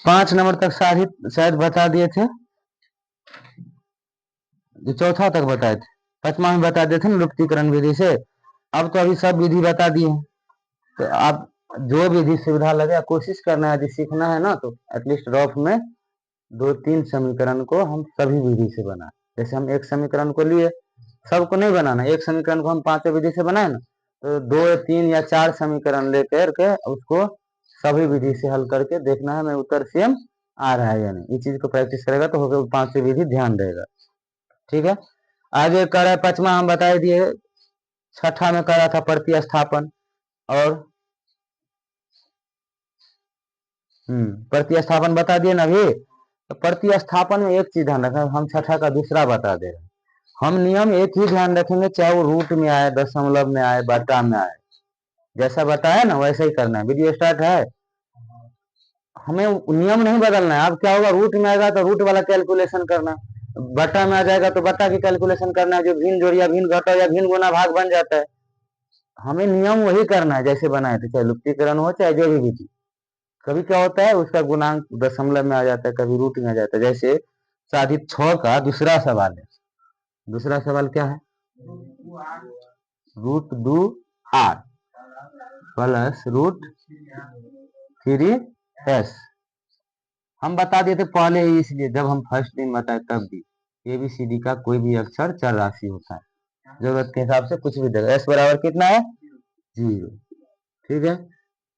5 number तक शायद बता दिए थे, जो चौथा तक बताए थे, 5वां में बता दिए थे ना लुप्तीकरण विधि से। अब तो अभी सब विधि बता दिए, तो आप जो विधि सुविधा लगे कोशिश करना है, यदि सीखना है ना तो एटलीस्ट रफ में 2-3 समीकरण को हम सभी विधि से बनाए। जैसे हम एक समीकरण को लिए, सबको नहीं बनाना, एक समीकरण को हम 5 विधि से बनाए ना, तो 2, 3 या 4 समीकरण लेकर के उसको सभी विधि से हल करके देखना है मैं उत्तर सेम आ रहा है या नहीं। इस चीज को प्रैक्टिस करेगा तो होगा 5 विधि ध्यान रहेगा। ठीक है, आगे कर रहा है 5वां हम बता दिए। 6ठा में कर रहा था प्रतिस्थापन, और प्रतिस्थापन बता दिए ना अभी। तो प्रतिस्थापन में एक चीज ध्यान रखना, हम 6ठा का दूसरा बता दे रहे हैं। हम नियम एक ही ध्यान रखेंगे, चाहे वो रूट में आए, दशमलव में आए, बटा में आए, जैसा बताया ना वैसा ही करना है। वीडियो स्टार्ट है, हमें नियम नहीं बदलना है। अब क्या होगा, रूट में आएगा तो रूट वाला कैलकुलेशन करना, बटा में आ जाएगा तो बटा की कैलकुलेशन करना है, जो भिन्न जोड़िया भिन्न घटा या भिन्न गुना भाग बन जाता है। हमें नियम वही करना है जैसे बनाए थे, चाहे लुप्तीकरण हो चाहे जो भी विधि। कभी क्या होता है उसका गुणांक दशमलव में आ जाता है, कभी रूट में आ जाता है। जैसे साधित 6 का दूसरा सवाल है, दूसरा सवाल क्या है, root 2 are plus root 3s। हम बता देते पहले ही, इसलिए जब हम फर्स्ट दिन बताए तब भी ABCD का कोई भी अक्षर चर राशि होता है, जरूरत के हिसाब से कुछ भी देगा। s बराबर कितना है, 0। ठीक है,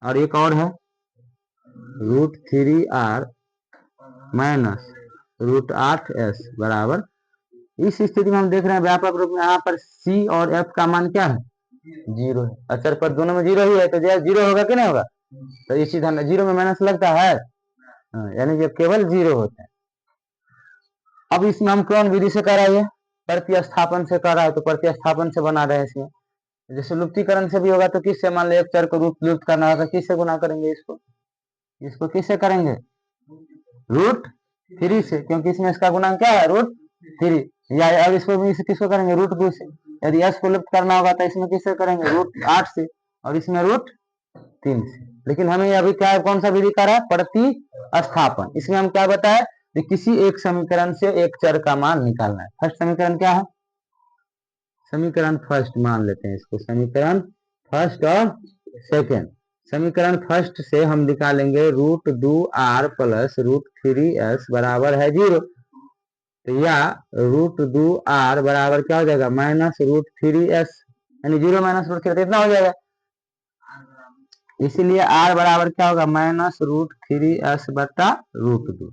और एक और है root 3r minus root 8s बराबर। इस स्थिति में हम देख रहे हैं व्यापक रूप में यहाँ पर C और F का मान क्या है, 0 है। अक्षर पर दोनों में 0 ही है, तो जैसे 0 होगा कि नहीं होगा, तो इसी तरह 0 में माइनस लगता है, यानी कि केवल 0 होता है। अब इसमें हम कौन विधि से कर रहे हैं, प्रतिस्थापन से कर रहा है, तो प्रतिस्थापन से बना रहे हैं इसमें। जैसे लुप्तीकरण से भी होगा तो किससे, मान लो एक चर को लुप्त करना होगा, किससे गुना करेंगे, इसको किससे करेंगे, रूट 3 से, क्योंकि इसमें इसका गुणांक क्या है, रूट 3। या अब इसको किसको करेंगे, रूट 2 से। यदि s को लुप्त करना होगा तो इसमें किससे करेंगे, रूट 8 से, और इसमें रूट 3 से। लेकिन हमें अभी क्या, कौन सा विधि कर रहा है, प्रतिस्थापन। इसमें हम क्या बताए कि किसी एक समीकरण से एक चर का मान निकालना है। फर्स्ट समीकरण क्या है, समीकरण फर्स्ट मान लेते हैं इसको, समीकरण फर्स्ट और सेकेंड। समीकरण फर्स्ट से हम निकालेंगे root 2r plus root 3s बराबर है 0। तो या रूट 2r बराबर क्या हो जाएगा, माइनस रूट 3s, यानी 0 माइनस रूट 3 इतना हो जाएगा। इसीलिए r बराबर क्या होगा, माइनस रूट 3s बटा रूट 2,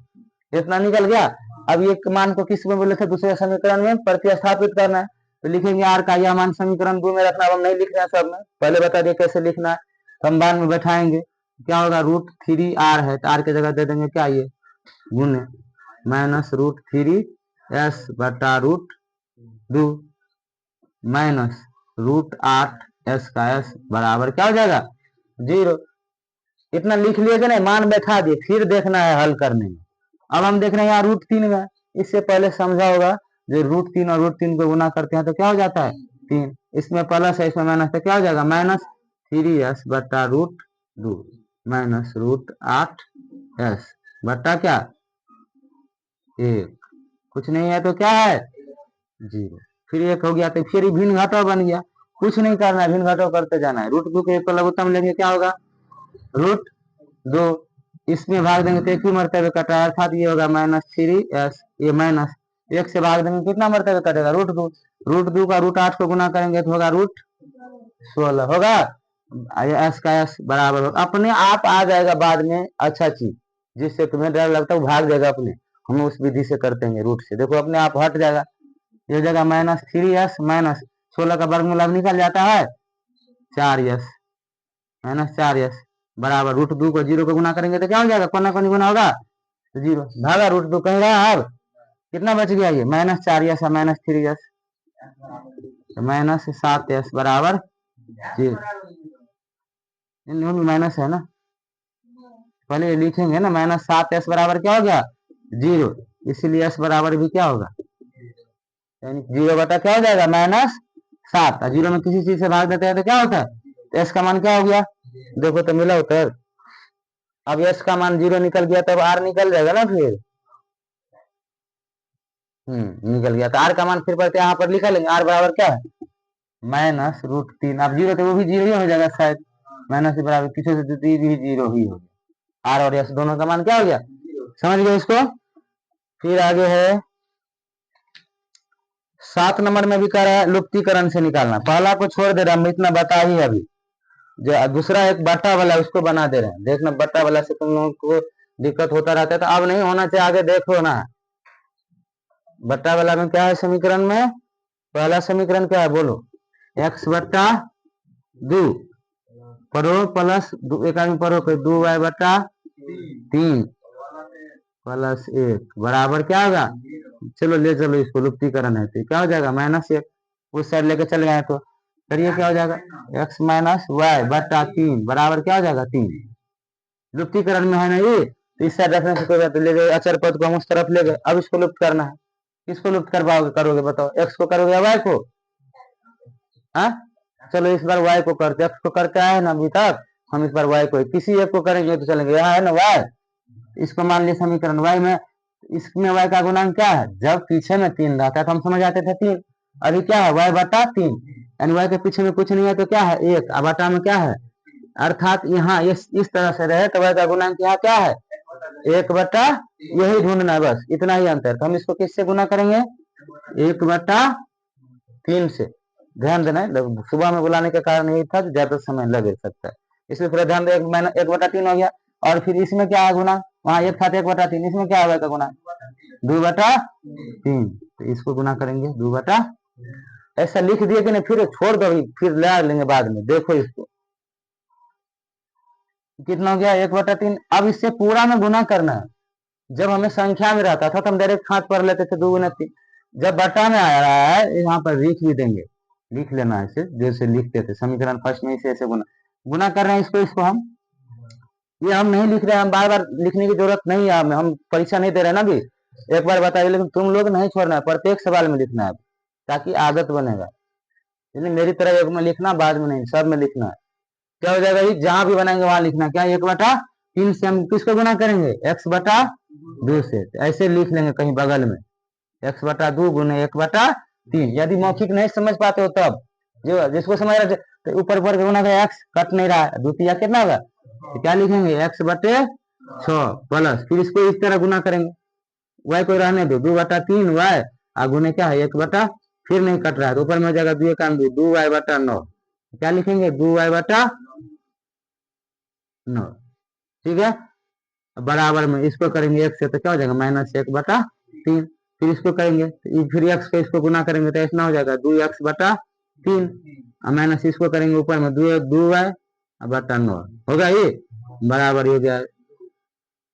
इतना निकल गया। अब ये मान को किस में बोले थे, दूसरे समीकरण में प्रतिस्थापित करना है, तो लिखेंगे r का यह मान समीकरण 2 में रखना। अब हम नहीं लिख रहे हैं सब में, पहले बता दिए कैसे लिखना है, हम बाद में बैठाएंगे। क्या होगा, रूट 3r है तो r की जगह दे देंगे क्या, ये गुने माइनस रूट 3s बटा रूट 2 माइनस रूट 8s का s बराबर क्या हो जाएगा, 0। इतना लिख लिए कि नहीं, मान बैठा दिए, फिर देखना है हल करने में। अब हम देख रहे हैं यहाँ रूट 3 में, इससे पहले समझा होगा, जो रूट 3 और रूट 3 को गुना करते हैं तो क्या हो जाता है, 3। इसमें प्लस है, इसमें माइनस, तो क्या हो जाएगा, माइनस 3s बटा रूट 2 माइनस रूट 8s बटा क्या, 1। कुछ नहीं है तो क्या है, 0। फिर 1 हो गया तो फिर भिन्न घटाव बन गया, कुछ नहीं करना है, भिन्न घटाव करते जाना है। रूट 2 के लघुत्तम लेंगे, क्या होगा, रूट 2। इसमें भाग देंगे तो एक ही मरतबे कटा है, अर्थात ये होगा माइनस 3s, ये माइनस 1 से भाग देंगे कितना मरतबे कटेगा, रूट 2। रूट 2 का रूट 8 को गुना करेंगे तो होगा रूट 16 होगा, s का s बराबर होगा, अपने आप आ जाएगा बाद में। अच्छा चीज जिससे तुम्हें डर लगता है वो भाग जाएगा अपने, हम उस विधि से करते हैं रूट से, देखो अपने आप हट जाएगा। ये जगह माइनस 3s माइनस 16 का वर्गमूल अब निकल जाता है 4s, माइनस 4s बराबर रूट 2 को 0 को गुना करेंगे तो क्या हो जाएगा, कोना कोनी गुना होगा तो 0, भागा रूट 2 कहीं रहा। अब कितना बच गया, ये माइनस 4s है माइनस 3s, तो माइनस 7s बराबर 0। इन माइनस है ना, पहले ये लिखेंगे ना, माइनस 7s बराबर क्या हो गया, 0। इसीलिए s बराबर भी क्या होगा, यानी 0 बटा क्या हो जाएगा, माइनस 7। 0 में किसी चीज से भाग देते हैं तो क्या होता है, s का मान क्या हो गया, देखो तो मिला उत्तर। अब s का मान 0 निकल गया तब r निकल जाएगा ना फिर। निकल गया तो r का मान फिर पर यहाँ पर लिखा लेंगे, r बराबर क्या है -√3। अब 0 तो वो भी 0 ही हो जाएगा शायद, माइनस के बराबर पीछे से भी 0 ही हो गया। r और s दोनों का मान क्या हो गया, समझ गए इसको। फिर आगे है 7 नंबर में भी कह रहा है लुप्तीकरण से निकालना। पहला को छोड़ दे रहा हम इतना बता ही अभी, जो दूसरा एक बट्टा वाला उसको बना दे रहे हैं। देखना बट्टा वाला से तुम लोगों को दिक्कत होता रहता है, तो अब नहीं होना चाहिए, आगे देखो ना। बट्टा वाला में क्या है समीकरण में, पहला समीकरण क्या है बोलो, x बट्टा 2 पढ़ो प्लस एक आदमी पढ़ो 2y बट्टा 3 प्लस 1 बराबर क्या होगा, चलो ले चलो इसको, लुप्तीकरण है तो क्या हो जाएगा -1, उस साइड लेके चले गए तो फिर ये क्या हो जाएगा x माइनस वाई बट्टा 3 बराबर क्या हो जाएगा 3। लुप्तीकरण में है ना ये, तो इस साइड रखने से कोई बात ले गए, अचर पद को हम उस तरफ ले गए। अब इसको लुप्त करना है, किसको लुप्त कर पाओगे करोगे बताओ, x को करोगे या y को। चलो इस बार y को करते, x को करके आए ना अभी तक, हम इस बार y को किसी एक को करेंगे तो चलेंगे। यहाँ है ना y, इसको मान लिया समीकरण y में, इसमें y का गुणांक क्या है, जब पीछे में 3 रहता है तो हम समझ आते थे 3, अभी क्या है y बटा 3, यानी y के पीछे में कुछ नहीं है तो क्या है 1, अब बटा में क्या है, अर्थात यहाँ इस तरह से रहे तो y का गुणांक यहाँ क्या है 1 बटा, यही ढूंढना है बस, इतना ही अंतर। तो हम इसको किससे गुना करेंगे 1 बटा 3 से। ध्यान देना, सुबह में बुलाने का कारण यही था ज्यादा समय लग सकता है, इसलिए थोड़ा ध्यान दे। 1 बटा 3 हो गया, और फिर इसमें क्या है गुना, वहां 1 था 1 बटा 3, इसमें क्या होगा गुना 2 बटा 3, तो इसको गुना करेंगे 2 बटा, ऐसा लिख दिए कि नहीं, फिर छोड़ दो, फिर ला लेंगे बाद में। देखो इसको कितना हो गया 1 बटा 3। अब इससे पूरा में गुना करना है, जब हमें संख्या में रहता था तो हम डायरेक्ट हाथ पर लेते थे 2 गुना 3, जब बटा में आ रहा है यहाँ पर लिख भी देंगे, लिख लेना है इसे जैसे लिखते थे समीकरण फर्स्ट में, इसे ऐसे गुना कर रहे हैं इसको हम, ये हम नहीं लिख रहे हैं, हम बार बार लिखने की जरूरत नहीं है, हम परीक्षा नहीं दे रहे ना अभी, एक बार बताइए, लेकिन तुम लोग नहीं छोड़ना है, प्रत्येक सवाल में लिखना है ताकि आदत बनेगा। मेरी तरह एक में लिखना, बाद में नहीं, सब में लिखना है। क्या हो जाएगा, जहां भी बनाएंगे वहां लिखना क्या, 1 बटा 3 से हम किसको गुना करेंगे x बटा 2 से, ऐसे लिख लेंगे कहीं बगल में, x बटा 2 गुने 1 बटा 3। यदि मौखिक नहीं समझ पाते हो तब, जो जिसको समझ रहे तो ऊपर ऊपर गुना का x कट नहीं रहा है, द्वितीय कितना होगा, तो क्या लिखेंगे x बटे 6 प्लस, फिर इसको इस तरह गुना करेंगे, y को रहने दो 2 बटा 3 y, गुने क्या है 1 बटा, फिर नहीं कट रहा है तो ऊपर में हो जाएगा 2 1 2 y बटा 9, क्या लिखेंगे 2 y बटा 9, ठीक है। बराबर में इसको करेंगे 1 से तो क्या हो जाएगा -1 बटा 3, फिर इसको करेंगे फिर x को इसको गुना करेंगे तो ऐसा हो जाएगा 2x बटा 3, माइनस इसको करेंगे ऊपर में 2 y बटा 9 होगा, ये बराबर हो गया।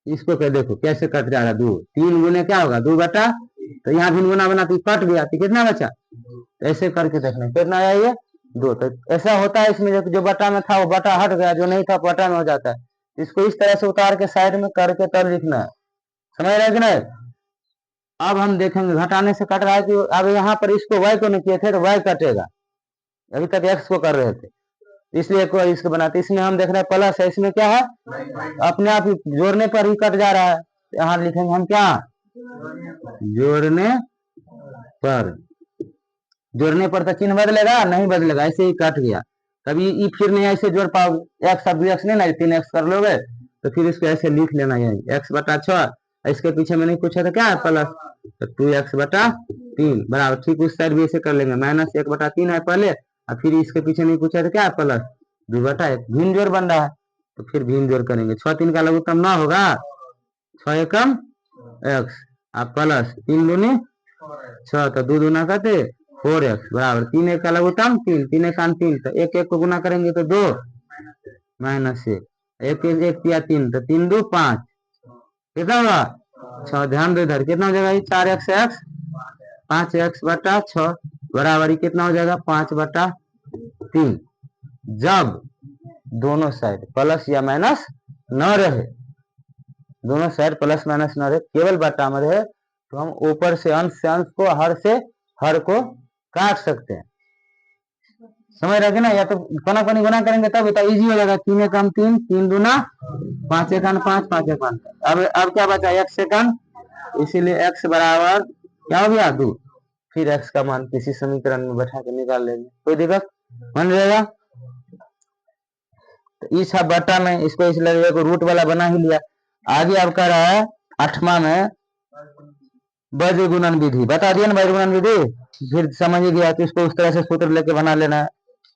इसको क्या देखो कैसे कट जा रहा है, 2 3 गुने क्या होगा 2 बटा, तो यहाँ भी गुना बना तो कट गया तो कितना बचा, तो ऐसे करके देखना कितना आया ये 2, तो ऐसा होता है इसमें जो बटा में था वो बटा हट गया, जो नहीं था बटा में हो जाता है। इसको इस तरह से उतार के साइड में करके तब लिखना है, समझ रहे कि नहीं। अब हम देखेंगे घटाने से कट रहा है कि अब यहाँ पर इसको y को नहीं किए थे तो y कटेगा, अभी तक x को कर रहे थे इसलिए इसको बनाते, इसमें हम देख रहे हैं प्लस है, इसमें क्या है अपने आप जोड़ने पर ही कट जा रहा है, यहाँ लिखेंगे हम क्या, जोड़ने पर, जोड़ने पर तो चिन्ह बदलेगा नहीं बदलेगा, ऐसे ही कट गया, तभी फिर नहीं ऐसे जोड़ पाओगे, x अब 2x नहीं ना 3x कर लोगे, तो फिर इसको ऐसे लिख लेना यही x बटा 6, इसके पीछे में नहीं पूछा था क्या है प्लस, तो 2x बटा 3 बराबर, ठीक उस साइड भी ऐसे कर लेंगे, -1 बटा 3 है पहले, और फिर इसके पीछे नहीं पूछा था क्या है प्लस 2 बटा 1, भिन्न जोड़ बन रहा है तो फिर भिन्न जोड़ करेंगे, 6 3 का लघुत्तम 9 होगा, 6 एकम x आप प्लस 3 दूनी 6, तो 2 दूना करते 4x बराबर 3 1 का लघुत्तम 3 3 1 3, तो 1 1 को गुना करेंगे तो 2 -1 1 1 किया 3 तो 3 2 5, कितना होगा 6, ध्यान दो इधर कितना हो जाएगा ये 4x x 5x बटा 6 बराबर कितना हो जाएगा 5 बटा 3, जब दोनों साइड प्लस या माइनस न रहे, दोनों साइड प्लस माइनस न रहे, केवल बटा में रहे, तो हम ऊपर से अंश को हर से हर को काट सकते हैं, समझ रहे ना, या तो कोना कोनी गुना करेंगे तब इजी हो जाएगा, 3 एकम 3 3 दूना 5 एकन 5, 5 एकन। अब क्या बचा, x सेकंड, इसीलिए x बराबर क्या हो गया 2। फिर x का मान किसी समीकरण में बैठा के निकाल लेंगे, कोई दिक्कत मान जाएगा। तो इस बटा में इसको इस लगे को रूट वाला बना ही लिया। आगे अब कह रहा है 8वां में वज्र गुणन विधि बता दिया ना, वज्र गुणन विधि फिर समझ गया कि इसको उस तरह से सूत्र लेके बना लेना है।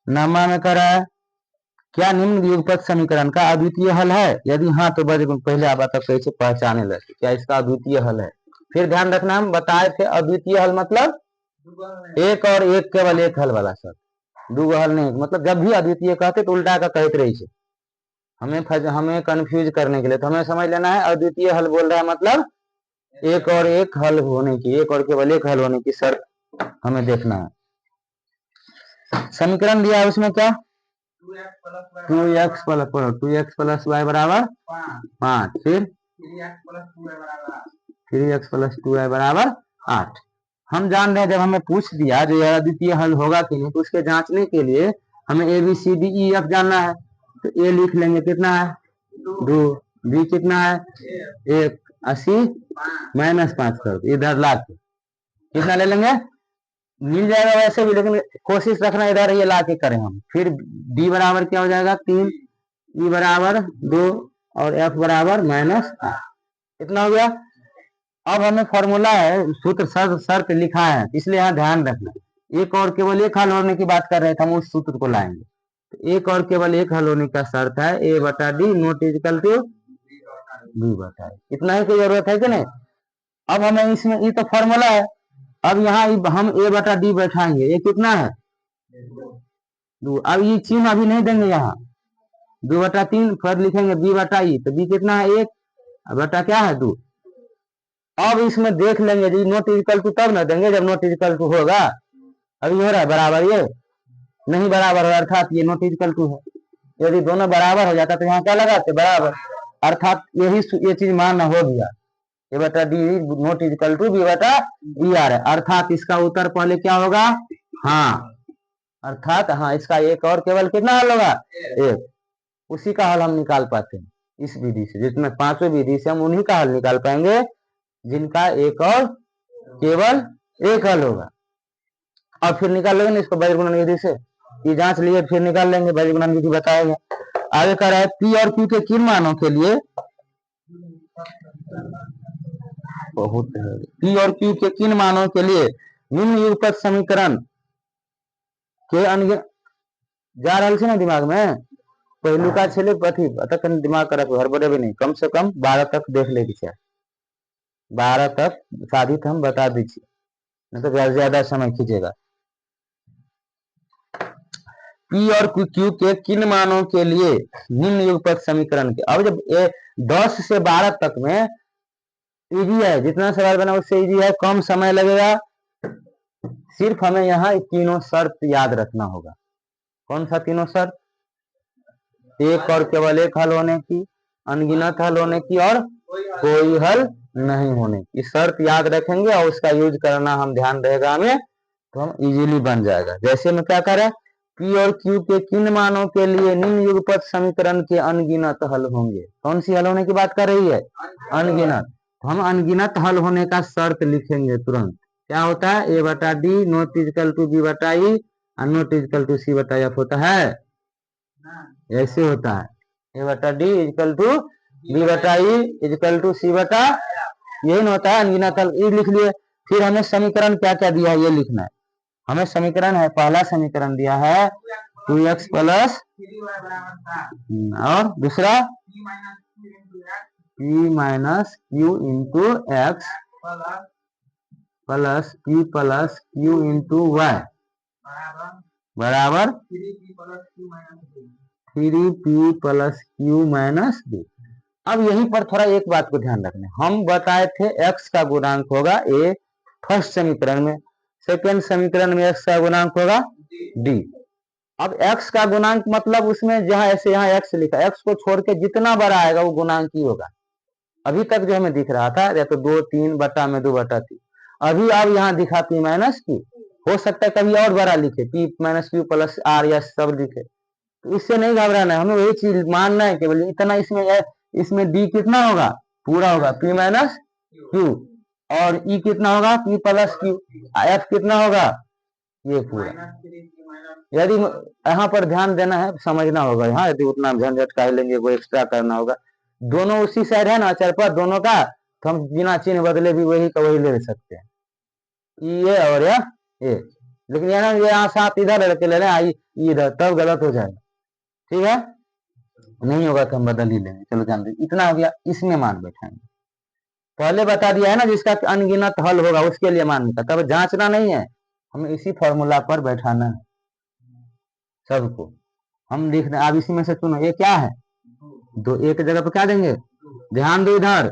9वां में कह रहा है क्या निम्न युगपत समीकरण का अद्वितीय हल है, यदि हाँ तो वज्र गुण, पहले आप बताओ कैसे पहचाने लगे क्या इसका अद्वितीय हल है। फिर ध्यान रखना हम बताए थे अद्वितीय हल मतलब एक और एक केवल एक हल वाला शब्द, दूगो हल नहीं। मतलब जब भी अद्वितीय कहते तो उल्टा का कहते रही हमें कंफ्यूज करने के लिए। तो हमें समझ लेना है अद्वितीय हल बोल रहा है मतलब एक और एक हल होने की, एक और केवल एक हल होने की शर्त हमें देखना है। समीकरण दिया है उसमें क्या 2x प्लस वाई बराबर 5, फिर 3x प्लस 2y बराबर 8। हम जान रहे हैं जब हमें पूछ दिया जो यह अद्वितीय हल होगा कि नहीं, तो उसके जांचने के लिए हमें A B C D E F जानना है। तो ए लिख लेंगे कितना है 2, बी कितना है 1, 80 माइनस 5 कर दो, इधर ला के कितना ले लेंगे, मिल जाएगा वैसे भी, लेकिन कोशिश रखना इधर ये ला के करें हम। फिर डी बराबर क्या हो जाएगा 3, ई बराबर 2 और एफ बराबर माइनस 8। इतना हो गया। अब हमें फॉर्मूला है, सूत्र शर्त लिखा है, इसलिए यहाँ ध्यान रखना एक और केवल एक हल होने की बात कर रहे थे, हम उस सूत्र को लाएंगे। तो एक और केवल एक हल होने का शर्त है ए बटा D not equal to B बटा ए। इतना ही की जरूरत है कि नहीं। अब हमें इसमें ये तो फॉर्मूला है, अब यहाँ हम ए बटा डी बैठाएंगे, ये कितना है 2। अब ये चिन्ह अभी नहीं देंगे, यहाँ 2/3 फिर लिखेंगे बी बटा ई, तो बी कितना है 1 बटा क्या है 2। अब इसमें देख लेंगे जी नॉट इक्वल टू तब ना देंगे जब नॉट इक्वल टू होगा। अभी हो रहा है बराबर, ये नहीं बराबर है अर्थात ये नॉट इक्वल टू है। यदि दोनों बराबर हो जाता तो यहाँ क्या लगाते बराबर, अर्थात यही ये चीज मानना हो गया ए बटा D not equal to B बटा ई आर है। अर्थात इसका उत्तर पहले क्या होगा हाँ, अर्थात हाँ इसका एक और केवल कितना हल होगा 1। उसी का हल हम निकाल पाते हैं इस विधि से, जिसमें 5वीं विधि से हम उन्हीं का हल निकाल पाएंगे जिनका एक और केवल एक हल होगा। और फिर निकाल लेंगे इसको वज्र गुणन विधि से, ये जांच लिए फिर निकाल लेंगे, वज्र गुणन विधि बताएंगे। आगे कह रहा है पी और क्यू के किन मानों के लिए पी और क्यू के किन मानों के लिए निम्न युगपत समीकरण के जा रहा है ना दिमाग में पहलू का छेले पथी तक दिमाग का रखो, हड़बड़े भी नहीं, कम से कम 12 तक देख ले, 12 तक साधित हम बता दीजिए, नहीं तो ज्यादा समय खींचेगा। पी और क्यू के किन मानों के लिए निम्न युगपत समीकरण के, अब जब 10 से 12 तक में इजी है, जितना सवाल बना उससे इजी है, कम समय लगेगा। सिर्फ हमें यहाँ तीनों शर्त याद रखना होगा। कौन सा तीनों शर्त, एक और केवल एक हल होने की, अनगिनत हल होने की और कोई हल नहीं होने की शर्त याद रखेंगे और उसका यूज करना हम ध्यान रहेगा हमें, तो हम इजीली बन जाएगा। जैसे मैं क्या करें पी और क्यू के किन मानों के लिए निम्न युगपत समीकरण के अनगिनत हल होंगे। कौन सी हल होने की बात कर रही है अनगिनत। तो हम अनगिनत हल होने का शर्त लिखेंगे तुरंत, क्या होता है ए बटा D not equal to B बटा ई और नॉट इक्वल टू सी बटा एफ होता है, ऐसे होता है ए बटा डी इक्वल टू बी बटा ई इक्वल टू सी बटा, यही ना होता है अनगिनत हल। ये लिख लिए। फिर हमें समीकरण क्या क्या दिया है ये लिखना है। हमें समीकरण है, पहला समीकरण दिया है 2x प्लस और दूसरा p minus Q into X plus p plus Q into Y बराबर 3p plus Q minus B. अब यहीं पर थोड़ा एक बात को ध्यान रखना, हम बताए थे x का गुणांक होगा a फर्स्ट समीकरण में, सेकेंड समीकरण में x का गुणांक होगा d। अब x का गुणांक मतलब उसमें जहां ऐसे यहाँ x लिखा, x को छोड़ के जितना बड़ा आएगा वो गुणांक ही होगा। अभी तक जो हमें दिख रहा था या तो 2 3 बटा में 2/3, अभी अब यहाँ दिखा p माइनस क्यू, हो सकता है कभी और बड़ा लिखे p minus Q plus R या सब लिखे, तो इससे नहीं घबराना है, हमें वही चीज मानना है केवल इतना। इसमें इसमें डी कितना होगा, पूरा होगा, पी माइनस क्यू, और ई कितना होगा, पी प्लस क्यू, एफ कितना होगा, ये पूरा। यदि यहाँ पर ध्यान देना है, समझना होगा यहाँ, यदि उतना झंझट का लेंगे वो एक्स्ट्रा करना होगा। दोनों उसी साइड है ना अचर पर दोनों का, तो हम बिना चिन्ह बदले भी वही का वही ले सकते हैं, ये और या ये। लेकिन यहाँ सात इधर लेके ले लें, इधर, तब गलत हो जाएगा, ठीक है, नहीं होगा तो हम बदल ही लेंगे। चलो जान दे, इतना हो गया, इसमें मान बैठाएंगे। पहले बता दिया है ना, जिसका अनगिनत हल होगा उसके लिए मान का, तब जांचना नहीं है, हमें इसी फॉर्मूला पर बैठाना है सबको। हम लिख रहे, अब इसी में से चुनो, ये क्या है, दो, एक जगह पर क्या देंगे, ध्यान दो इधर,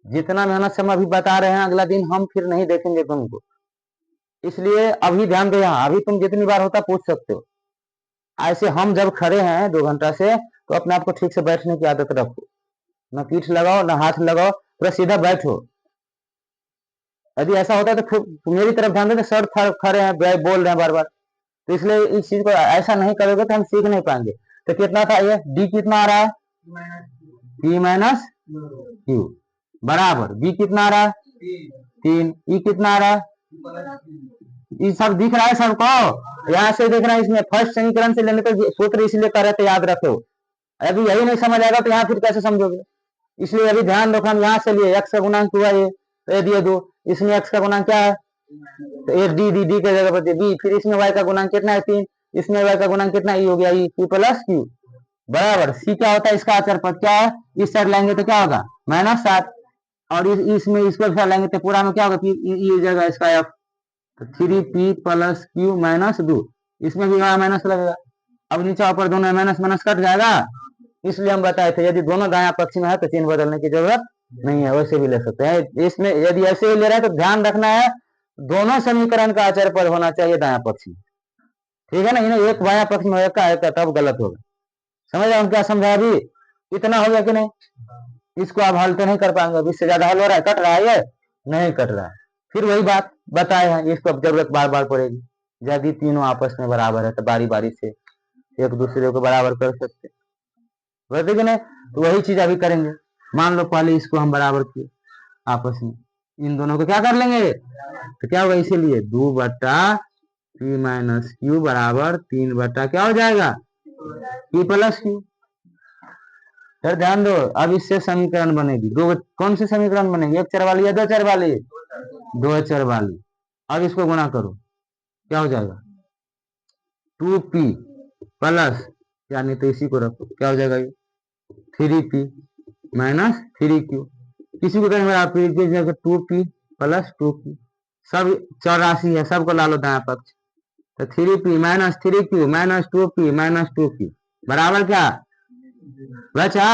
जितना मेहनत से हम अभी बता रहे हैं, अगला दिन हम फिर नहीं देखेंगे तुमको, इसलिए अभी ध्यान दो यहाँ। अभी तुम जितनी बार होता पूछ सकते हो, ऐसे हम जब खड़े हैं 2 घंटा से, तो अपने आप को ठीक से बैठने की आदत रखो, ना पीठ लगाओ ना हाथ लगाओ, पूरा सीधा बैठो। यदि ऐसा होता है तो मेरी तरफ ध्यान दो, सर खड़े हैं बोल रहे हैं बार बार, तो इसलिए इस चीज को ऐसा नहीं करोगे तो हम सीख नहीं पाएंगे। तो कितना था ये, डी कितना आ रहा है, पी माइनस क्यू, बराबर बी कितना आ रहा है 3, ई कितना आ रहा है, ये सब दिख रहा है सबको, यहाँ से देख रहा है, इसमें फर्स्ट समीकरण से लेने तो सूत्र इसलिए कर रहे थे, याद रखो। अभी यही नहीं समझ आएगा तो यहाँ फिर कैसे समझोगे, इसलिए अभी ध्यान रखो, हम यहाँ से लिए एक्स का गुणांक हुआ ये, तो दिए 2, इसमें एक्स का गुणांक क्या है, तो ए डी डी डी के जगह पर बी, फिर इसमें वाई का गुणांक कितना है 3, इसमें वाई का गुणांक कितना ई हो गया, ई क्यू प्लस क्यू, बराबर सी क्या होता है, इसका आचर पद क्या है, इस साइड लाएंगे तो क्या होगा -7, और इसमें इसको लाएंगे तो पूरा में क्या होगा, ये जगह इसका एफ, तो 3p प्लस क्यू माइनस 2, इसमें भी माइनस लगेगा, अब नीचे ऊपर दोनों माइनस माइनस कट जाएगा, इसलिए हम बताए थे यदि दोनों दायां पक्ष में है तो चिन्ह बदलने की जरूरत नहीं है, वैसे भी ले सकते हैं। इसमें यदि ऐसे ही ले रहे हैं तो ध्यान रखना है, दोनों समीकरण का आचर पद होना चाहिए दायां पक्ष में, ठीक है ना, इन्हें एक बायां पक्ष में होगा तब गलत होगा। समझ रहे हम क्या समझा, अभी इतना हो गया कि नहीं, इसको आप हल तो नहीं कर पाएंगे, अब इससे ज्यादा हल हो रहा है, कट रहा है, ये नहीं कट रहा है, फिर वही बात बताए हैं, इसको अब जरूरत बार बार पड़ेगी, यदि तीनों आपस में बराबर है तो बारी बारी से एक दूसरे को बराबर कर सकते, वैसे कि नहीं, तो वही चीज अभी करेंगे। मान लो पहले इसको हम बराबर किए आपस में, इन दोनों को क्या कर लेंगे, तो क्या होगा, इसीलिए 2 बटा पी माइनस क्यू बराबर 3 बटा क्या हो जाएगा, पी प्लस क्यू। फिर ध्यान दो, अब इससे समीकरण बनेगी दो, कौन सी समीकरण बनेगी, एक चर वाली या 2 चर वाली, 2 चर वाली। अब इसको गुणा करो, क्या हो जाएगा 2p प्लस, यानी तो इसी को रखो, क्या हो जाएगा ये 3p माइनस 3q, किसी को करेंगे 2p प्लस 2q, सब चर राशि है, सबको ला लो दायां पक्ष, तो 3p minus 3q minus 2p minus 2q बराबर क्या बचा,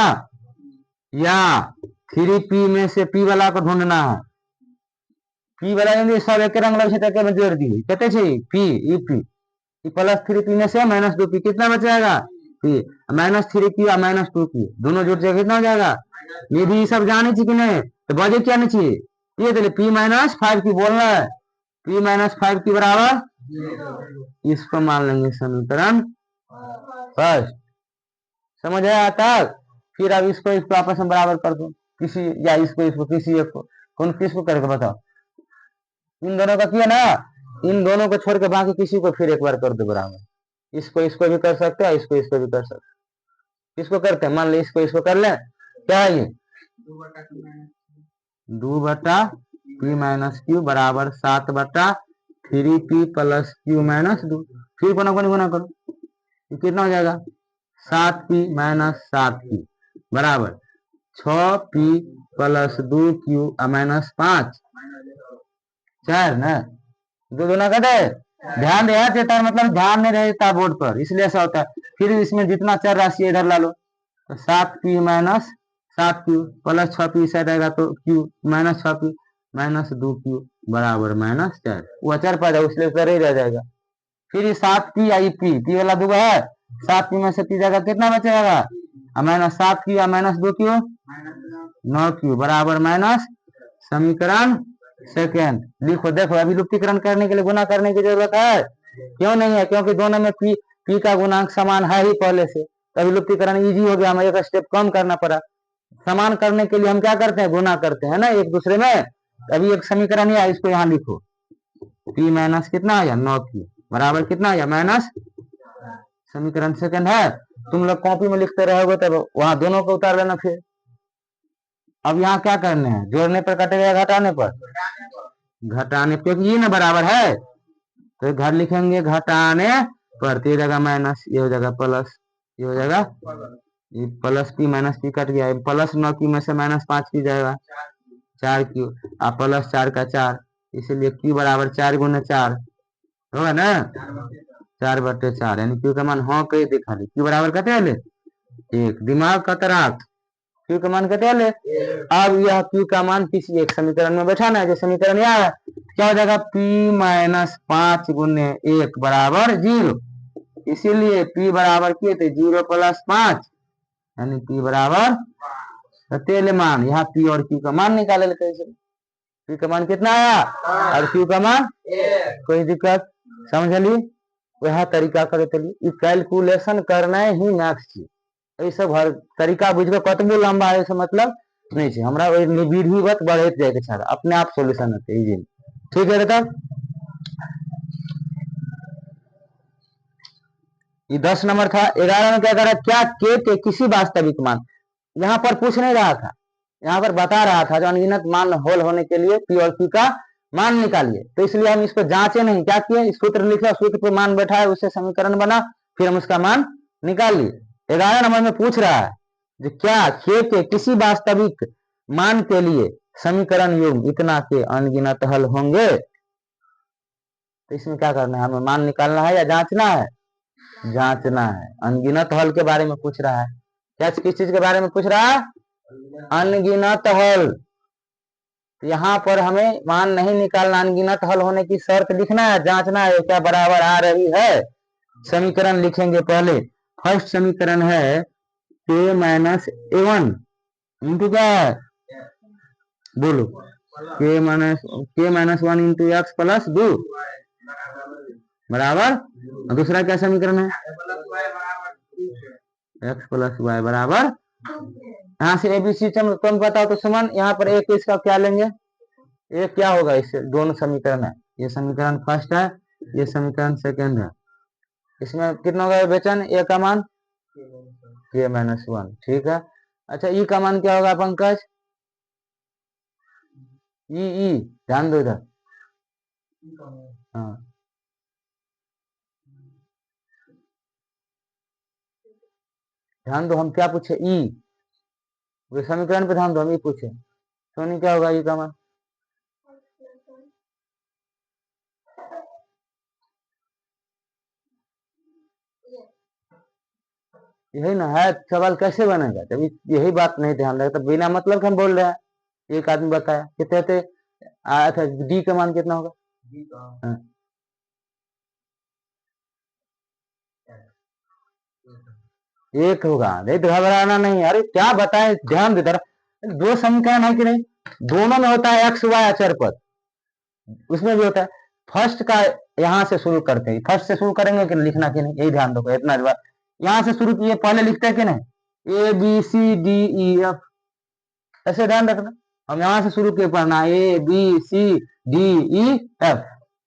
या 3p में से p वाला को ढूंढना है, p वाला सब एक रंग लग में जोड़ दी, कहते p ई p प्लस 3p में से माइनस 2p कितना बचाएगा p, माइनस 3q और माइनस 2q दोनों जुड़ जाएगा, कितना हो जाएगा, ये भी सब जाने चाहिए कि नहीं, तो बजे क्या नहीं चाहिए, ये चलिए p माइनस 5q बोलना है, p माइनस 5q बराबर, इसको मान लेंगे समीकरण फर्स्ट, समझ आया तक। फिर अब इसको आपस में बराबर कर दो, किसी या इसको किसी एक को, कौन किसको करके बताओ, इन दोनों का किया ना, इन दोनों को छोड़ के बाकी किसी को फिर एक बार कर दो बराबर, इसको भी कर सकते हैं, इसको भी कर सकते हैं, किसको करते हैं, मान लो इसको कर ले, क्या है ये 2 बटा पी माइनस क्यू बराबर 7 बटा 3p प्लस क्यू माइनस 2, फिर कोना कोनी गुना करो, ये कितना हो जाएगा 7p माइनस 7q बराबर 6p प्लस 2q माइनस 5, 4 ना, 2 दूना कर दे, ध्यान दे देता मतलब ध्यान नहीं रहता बोर्ड पर, इसलिए ऐसा होता है। फिर इसमें जितना चर राशि इधर ला लो, तो 7p minus 7q plus 6p side आएगा तो q minus 6p minus 2q बराबर माइनस 4, वो अचर पड़ जाएगा इसलिए उधर ही रह जाएगा। फिर ये 7p आई p वाला 2 है, 7p में से p जाएगा कितना बचेगा, माइनस 7q या माइनस 2q 9q बराबर माइनस, समीकरण सेकेंड लिखो। देखो अभी लुप्तीकरण करने के लिए गुना करने की जरूरत है, क्यों नहीं है, क्योंकि दोनों में p का गुणांक समान है ही पहले से, तभी लुप्तीकरण इजी हो गया, हमें एक स्टेप कम करना पड़ा, समान करने के लिए हम क्या करते हैं, गुना करते हैं ना एक दूसरे में। अभी एक समीकरण है, इसको यहाँ लिखो, पी माइनस कितना आ गया 9q बराबर कितना आ गया माइनस, समीकरण सेकंड है। तुम लोग कॉपी में लिखते रहोगे तब वहां दोनों को उतार लेना फिर। अब यहाँ क्या करने हैं, जोड़ने पर कटेगा घटाने पर, घटाने पर, क्योंकि ये ना बराबर है तो घर लिखेंगे घटाने पर, तो ये जगह माइनस, ये हो जाएगा प्लस, ये हो जाएगा ये plus P minus P cut गया, प्लस 9q में से माइनस 5q जाएगा 4q, आप प्लस 4 का 4, इसीलिए q बराबर 4 गुना 4 होगा ना, 4/4, यानी q का मान हो के दिखा ली, q बराबर कते ले एक, दिमाग का तराक, q का मान कते ले। अब यह q का मान किसी एक समीकरण में बैठाना है, जो समीकरण यह है, क्या हो जाएगा p माइनस 5 गुने 1 बराबर 0, इसीलिए p बराबर किए थे 0 + 5, यानी p बराबर तेल मान, यहाँ p और q का मान निकाले लेते, p का मान कितना आया और q का मान, कोई दिक्कत समझ ली, वह तरीका करे चलिए, कैलकुलेशन करना ही मैथ्स छी, ऐसे हर तरीका बुझ के कतबो लंबा है से मतलब नहीं छै, हमरा विधिवत बढ़त जाए के छाड़ा अपने आप सॉल्यूशन होते इजी, ठीक है। तब ये 10 नंबर था। 11 में क्या करा, क्या के किसी वास्तविक मान, यहाँ पर पूछ नहीं रहा था, यहाँ पर बता रहा था जो अनगिनत मान होल होने के लिए पी और क्यू का मान निकालिए, तो इसलिए हम इसको जांचे नहीं, क्या किए, सूत्र लिखा, सूत्र पर मान बैठा है, उससे समीकरण बना, फिर हम उसका मान निकाल लिए। 11 नंबर में पूछ रहा है जो क्या के किसी वास्तविक मान के लिए समीकरण युग्म इतना के अनगिनत हल होंगे, तो इसमें क्या करना है, हमें मान निकालना है या जांचना है, जांचना है। अनगिनत हल के बारे में पूछ रहा है, क्या किस चीज के बारे में पूछ रहा है, अनगिनत हल। यहाँ पर हमें मान नहीं निकालना, अनगिनत हल होने की शर्त लिखना है, जांचना है क्या बराबर आ रही है। समीकरण लिखेंगे, पहले फर्स्ट समीकरण है के माइनस A1 इंटू क्या है, बोलो, के माइनस 1 इंटू एक्स प्लस 2 बराबर, दूसरा क्या समीकरण है, x प्लस वाई बराबर, यहाँ से एबीसी तुम बताओ तो सुमन, यहाँ पर एक इसका क्या लेंगे, ये क्या होगा, इससे दोनों समीकरण है, ये समीकरण फर्स्ट है, ये समीकरण सेकंड है, इसमें कितना होगा बेचन, ए का मान के माइनस 1, ठीक है। अच्छा ई का मान क्या होगा पंकज, ई ध्यान दो इधर, हाँ ध्यान दो, हम क्या पूछे ई, वे समीकरण पे ध्यान दो, हम ई पूछे, सोनी क्या होगा ई का मान, यही ना है सवाल, कैसे बनेगा जब यही बात नहीं ध्यान रहे, तो बिना मतलब हम बोल रहे हैं, एक आदमी बताया कितने थे आया था, डी का मान कितना होगा, हाँ। एक होगा, नहीं तो घबराना नहीं, अरे क्या बताएं, ध्यान दे, दो समीकरण है कि नहीं, दोनों में होता है एक्स वाई अचर पद, उसमें भी होता है, फर्स्ट का यहाँ से शुरू करते हैं, फर्स्ट से शुरू करेंगे कि लिखना कि नहीं, यही ध्यान दो, इतना बात यहाँ से शुरू किए, पहले लिखते हैं कि नहीं, A B C D E F, ऐसे ध्यान रखना, हम यहाँ से शुरू किए पढ़ना, A B C D E F,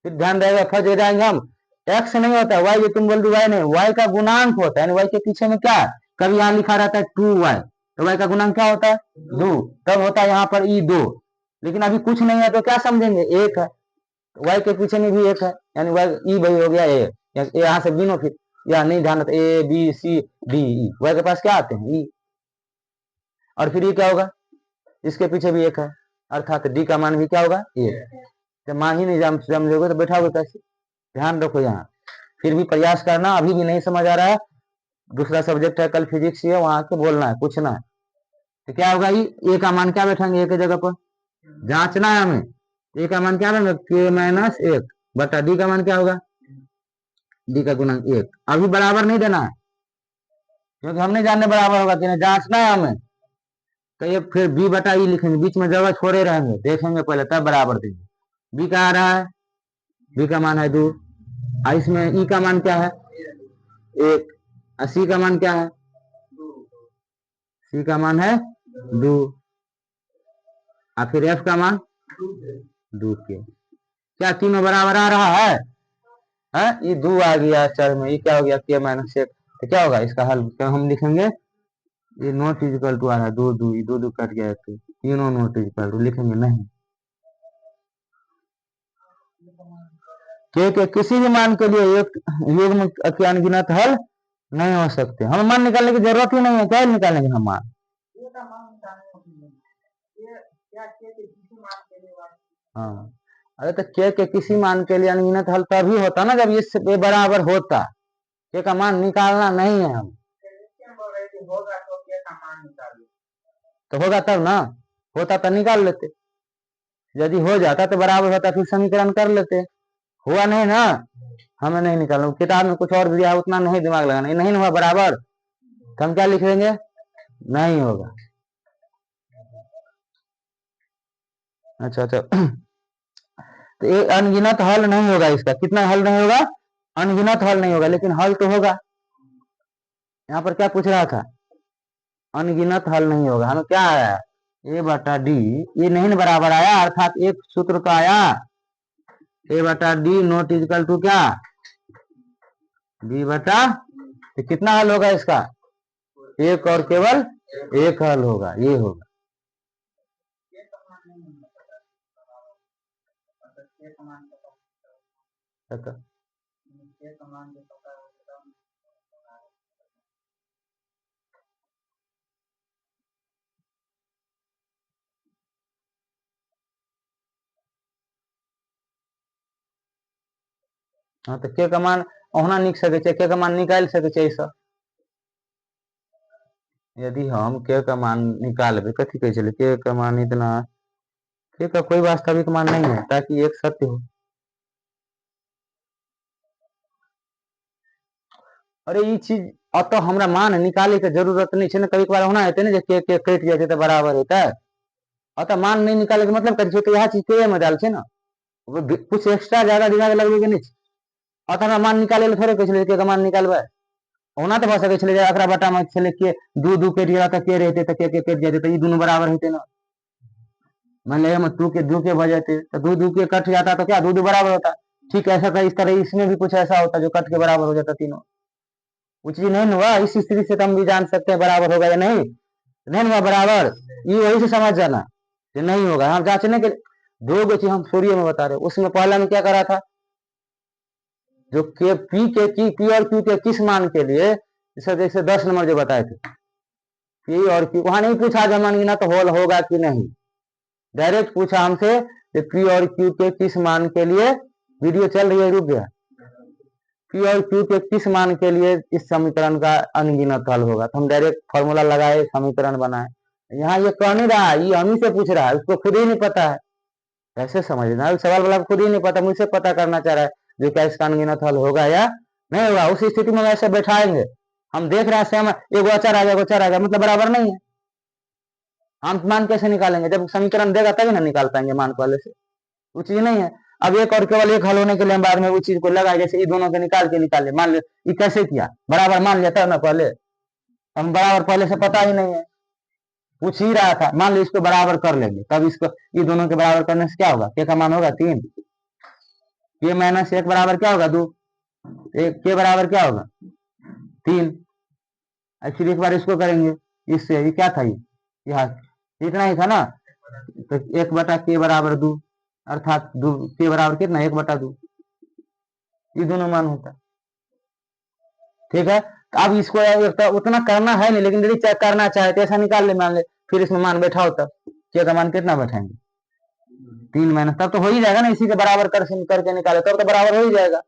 फिर ध्यान रहेगा, फर्स्ट दे जाएंगे हम, एक्स नहीं होता वाई, ये तुम बोल दो वाई नहीं, वाई का गुणांक होता है, वाई के पीछे में क्या है, कभी यहाँ लिखा रहता है 2y, तो वाई का गुणांक क्या होता है 2, तब होता है यहाँ पर ई 2, लेकिन अभी कुछ नहीं है तो क्या समझेंगे, एक है, वाई के पीछे में भी एक है, यानी वाई ई वही हो गया ए, यहाँ से गिनो फिर, या नहीं ध्यान रखते, A B C D E, Y के पास क्या आते हैं ई, और फिर ये क्या होगा, इसके पीछे भी एक है, अर्थात डी का मान भी क्या होगा एक, जब मान ही नहीं समझोगे तो बैठाओगे कैसे, ध्यान रखो यहाँ, फिर भी प्रयास करना, अभी भी नहीं समझ आ रहा है, दूसरा सब्जेक्ट है कल फिजिक्स है, वहां के बोलना है, पूछना है, तो क्या होगा, ए का मान क्या बैठेंगे, एक जगह पर जांचना है हमें, ए का मान क्या बनेगा के माइनस 1 बटा डी का मान क्या होगा, डी का गुणांक 1, अभी बराबर नहीं देना है क्योंकि हम नहीं जानने बराबर होगा कि नहीं, जांचना है हमें, तो ये फिर बी बटा ई लिखेंगे, बीच में जगह छोड़े रहेंगे, देखेंगे पहले तब बराबर देंगे, बी का आ रहा है, बी का मान है 2, इसमें ई का मान क्या है 1, सी का मान क्या है, सी का मान है 2 और फिर f का मान 2 के। क्या तीनों बराबर आ रहा है? ये 2 आ गया चर में, ये क्या हो गया k माइनस 1। तो क्या होगा इसका हल? क्या हम लिखेंगे? ये नॉट इजिकल टू आ रहा है 2 2, 2 2 कट गया, तो तीनों नॉट इजिकल टू लिखेंगे नहीं। के किसी भी मान के लिए एक युग्म के अनगिनत हल नहीं हो सकते। हम मान निकालने की जरूरत ही नहीं है, क्या निकालेंगे हम मान? हाँ, अरे तो के किसी मान के लिए अनगिनत हल तभी होता ना जब ये बराबर होता। के का मान निकालना नहीं है हम, तो होगा तब ना, होता तो निकाल लेते। यदि हो जाता तो बराबर होता फिर समीकरण कर लेते। हुआ नहीं ना, हमें नहीं निकालना। किताब में कुछ और दिया है, उतना नहीं दिमाग लगाना। नहीं हुआ बराबर तो हम क्या लिख देंगे? नहीं होगा। अच्छा अच्छा तो ये अनगिनत हल नहीं होगा इसका। कितना हल नहीं होगा? अनगिनत हल नहीं होगा, लेकिन हल तो होगा। यहाँ पर क्या पूछ रहा था? अनगिनत हल नहीं होगा। हमें क्या आया? ए बटा डी, ये नहीं बराबर आया, अर्थात एक सूत्र तो आया ए बटा डी नॉट इजिकल टू क्या? बी बटा, तो कितना हल होगा इसका? एक और केवल एक हल होगा, ये होगा। हाँ तो के का मान ओहना निक सके छे, के का मान निकाल सके छे ऐसा। यदि हम के का मान निकालबे, कथी कहे चले के का मान इतना, के का कोई वास्तविक मान नहीं है, ताकि एक सत्य हो। अरे ये चीज अत हमरा मान निकाले के जरूरत नहीं है। कभी कभार होना है ना के कट जाए तो बराबर होता है। अतः मान नहीं निकाले के मतलब कथी तो यह चीज के में डाल छे ना, कुछ एक्स्ट्रा ज्यादा दिमाग लगबे के नहीं। अतः हमरा मान निकाले थोड़े कहे छले के मान निकालबे। होना तो भ सके छले एकरा बटा में छले के 2 2 कट गया तो के रहते तो के कट जाते तो ये दोनों बराबर होते ना। मान ले हम 2 के 2 के बजाते तो 2 2 के कट जाता तो क्या 2 2 बराबर होता। ठीक ऐसा था, इस तरह इसमें भी कुछ ऐसा होता जो कट के बराबर हो जाता तीनों। वो चीज नहीं हुआ, इस स्थिति से तो हम भी जान सकते हैं बराबर होगा या नहीं। नहीं हुआ बराबर, ये वही से समझ जाना कि नहीं होगा। हम जांचने के दो गो चीज हम सूर्य में बता रहे, उसमें पहला में क्या करा था, जो के पी के की पी और क्यू के किस मान के लिए, जैसे 10 नंबर जो बताए थे पी और क्यू, वहां नहीं पूछा जमान गिना तो होल होगा कि नहीं। डायरेक्ट पूछा हमसे कि पी और क्यू के किस मान के लिए, वीडियो चल रही है रुक गया, पी और क्यू के किस मान के लिए इस समीकरण का अनगिनत हल होगा। तो हम डायरेक्ट फॉर्मूला लगाए, समीकरण बनाए। यहाँ ये कह नहीं रहा, ये हम ही से पूछ रहा है, उसको खुद ही नहीं पता है। कैसे समझना, सवाल वाला खुद ही नहीं पता, मुझसे पता करना चाह रहा है जो क्या इसका अनगिनत हल होगा या नहीं होगा। उस स्थिति में वैसे बैठाएंगे, हम देख रहे हैं सेम एक अचर आ गया, गोचर आ गया, मतलब बराबर नहीं है। हम मान कैसे निकालेंगे? जब समीकरण देगा तभी ना निकाल पाएंगे मान पहले से। वो चीज नहीं है। अब एक और केवल एक हल होने के लिए हम बाद में वो चीज को लगाए, जैसे ये दोनों के निकाले मान ले, ये कैसे किया बराबर मान लिया था ना पहले, हम बराबर पहले से पता ही नहीं है, पूछ ही रहा था। मान लो इसको बराबर कर लेंगे, तब इसको ये दोनों के बराबर करने से क्या होगा, के का मान होगा 3, के माइनस 1 बराबर क्या होगा 2, एक के बराबर क्या होगा 3। एक्चुअली एक बार इसको करेंगे इससे, ये क्या था, ये यहाँ इतना ही था ना, तो 1 बटा के बराबर 2, अर्थात 2 के बराबर कितना 1 बटा 2, ये दोनों मान होता। ठीक है, तो अब इसको तो उतना करना है नहीं, लेकिन यदि चेक करना चाहे तो ऐसा निकाल ले, मान ले फिर इसमें मान बैठाओ, तब के का मान कितना बैठाएंगे 3 माइनस, तब तो हो ही जाएगा ना, इसी के बराबर करके निकाले तब तो बराबर हो ही जाएगा।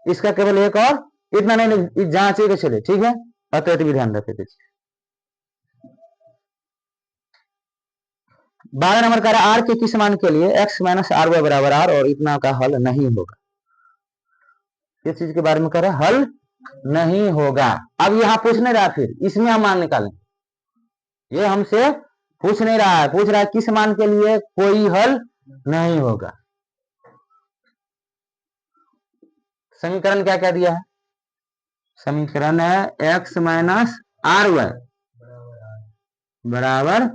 इसका केवल एक और इतना नहीं जांचे के चले, ठीक है, अतः भी ध्यान रखे। 12 नंबर कह रहा है आर के किस मान के लिए एक्स माइनस आर वाई बराबर आर और इतना का हल नहीं होगा। इस चीज के बारे में कह रहा है हल नहीं होगा। अब यहाँ पूछ नहीं रहा, फिर इसमें हम मान निकालें, ये हमसे पूछ नहीं रहा है, पूछ रहा है किस मान के लिए कोई हल नहीं होगा। समीकरण क्या क्या दिया है, समीकरण है एक्स माइनस आर वाई बराबर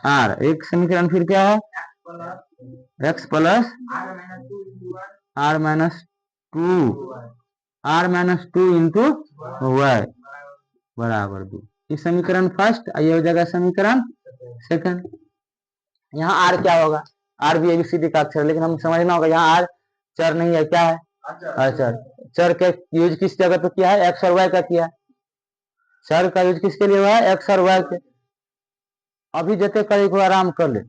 आर। एक समीकरण फिर क्या है, X plus R minus two, R minus two into Y बराबर 2। इस समीकरण फर्स्ट, ये हो जाएगा समीकरण सेकंड। यहाँ आर क्या होगा, आर भी एबीसीडी का अक्षर, लेकिन हम समझना होगा यहाँ आर चर नहीं है, क्या है अचर। चर के यूज किस जगह पे किया है, एक्स और वाई का किया है। चर का यूज किसके लिए हुआ है, एक्स और वाई के। अभी जते करे को आराम कर ले,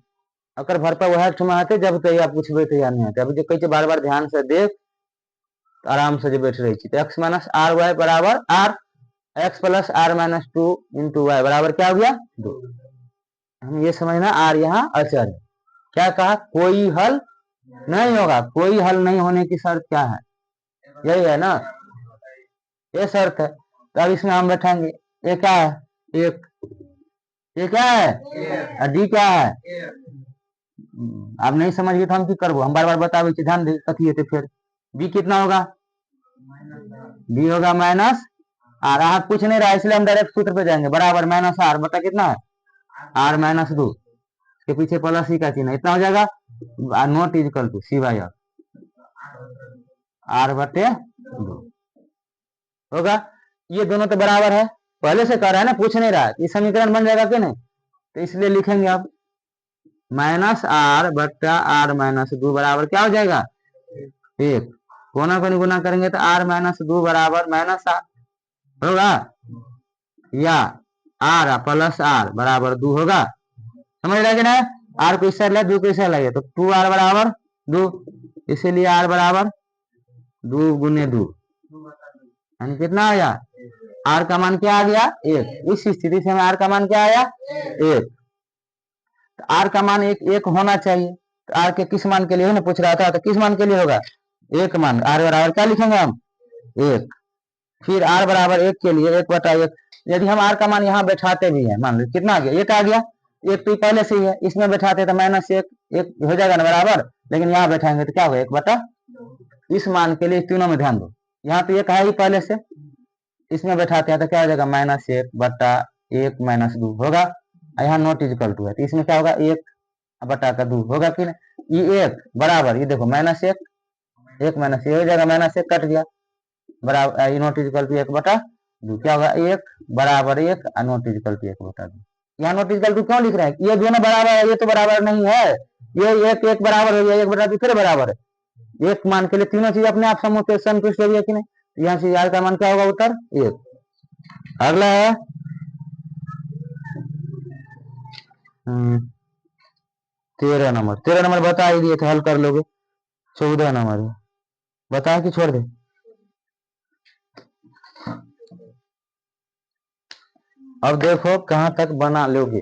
अगर भर पर वह ठुमा आते जब तैयार पूछबे तैयार नहीं आते। अभी जो कही बार बार ध्यान से देख, तो आराम से जो बैठ रही थी। एक्स माइनस आर वाई बराबर R, X plus R minus two into Y बराबर क्या हो गया 2। हम ये समझना आर यहाँ अचर है। क्या कहा, कोई हल नहीं होगा। कोई हल नहीं होने की शर्त क्या है, यही है ना, ये शर्त है। तो अब इसमें हम बैठाएंगे, ये क्या है एक, ये क्या है और डी क्या है। आप नहीं समझ गए तो हम की करबो, हम बार बार बतावे ध्यान दे कथी है। फिर बी कितना होगा, बी होगा माइनस आर। आप कुछ नहीं रहा इसलिए हम डायरेक्ट सूत्र पे जाएंगे, बराबर माइनस आर बता कितना है आर माइनस 2, के पीछे प्लस ही का चिन्ह, इतना हो जाएगा। Not is equal to C by R बटे 2 होगा। ये दोनों तो बराबर है, पहले से कर रहा है ना, पूछ नहीं रहा है। ये समीकरण बन जाएगा कि नहीं, तो इसलिए लिखेंगे आप माइनस आर बट्टा आर माइनस 2 बराबर क्या हो जाएगा 1। कोना को गुना करेंगे तो आर माइनस 2 बराबर माइनस आर होगा, या आर प्लस आर बराबर 2 होगा। समझ रहे कि ना, आर को इस साइड ले, 2 को इस साइड लगे तो 2 आर बराबर 2, इसीलिए आर बराबर 2 गुने 2 यानी कितना आया, आर का मान क्या आ गया 1। इस स्थिति से हमें आर का मान क्या आया 1। तो आर का मान एक होना चाहिए। तो आर के किस मान के लिए ना पूछ रहा था, तो किस मान के लिए होगा, एक मान। आर बराबर क्या लिखेंगे हम 1। फिर आर बराबर 1 के लिए 1 बटा 1। यदि हम आर का मान यहाँ बैठाते भी है, मान लो कितना आ गया 1 आ गया, 1 तो पहले से ही है, इसमें बैठाते तो माइनस 1 1 हो जाएगा ना बराबर, लेकिन यहाँ बैठाएंगे तो क्या होगा 1 बटा। इस मान के लिए तीनों में ध्यान दो, यहाँ तो 1 है ही पहले से, इसमें बैठाते हैं तो क्या हो जाएगा माइनस 1 बटा 1 माइनस 2 होगा। यहाँ नॉट इज इक्वल टू है, तो इसमें क्या होगा 1 बटा का 2 होगा कि नहीं। ये 1 बराबर, ये देखो माइनस 1 1 माइनस ये हो जाएगा, माइनस 1 कट गया बराबर, नॉट इज इक्वल टू 1 बटा 2 क्या होगा 1 बराबर 1 नॉट इज इक्वल टू 1 बटा 2। यहाँ नॉट इज इक्वल टू क्यों लिख रहे हैं, ये दोनों बराबर है, ये तो बराबर नहीं है। ये 1 1 बराबर हो गया, 1 बटा 2 फिर बराबर है। एक मान के लिए तीनों चीज अपने आप संतुष्ट हो गया कि नहीं। यहाँ से यार का मान क्या होगा उत्तर 1। अगला है 13 नंबर। 13 नंबर बता ही दिए थे, हल कर लोगे। 14 नंबर है, बता कि छोड़ दे। अब देखो कहां तक बना लोगे।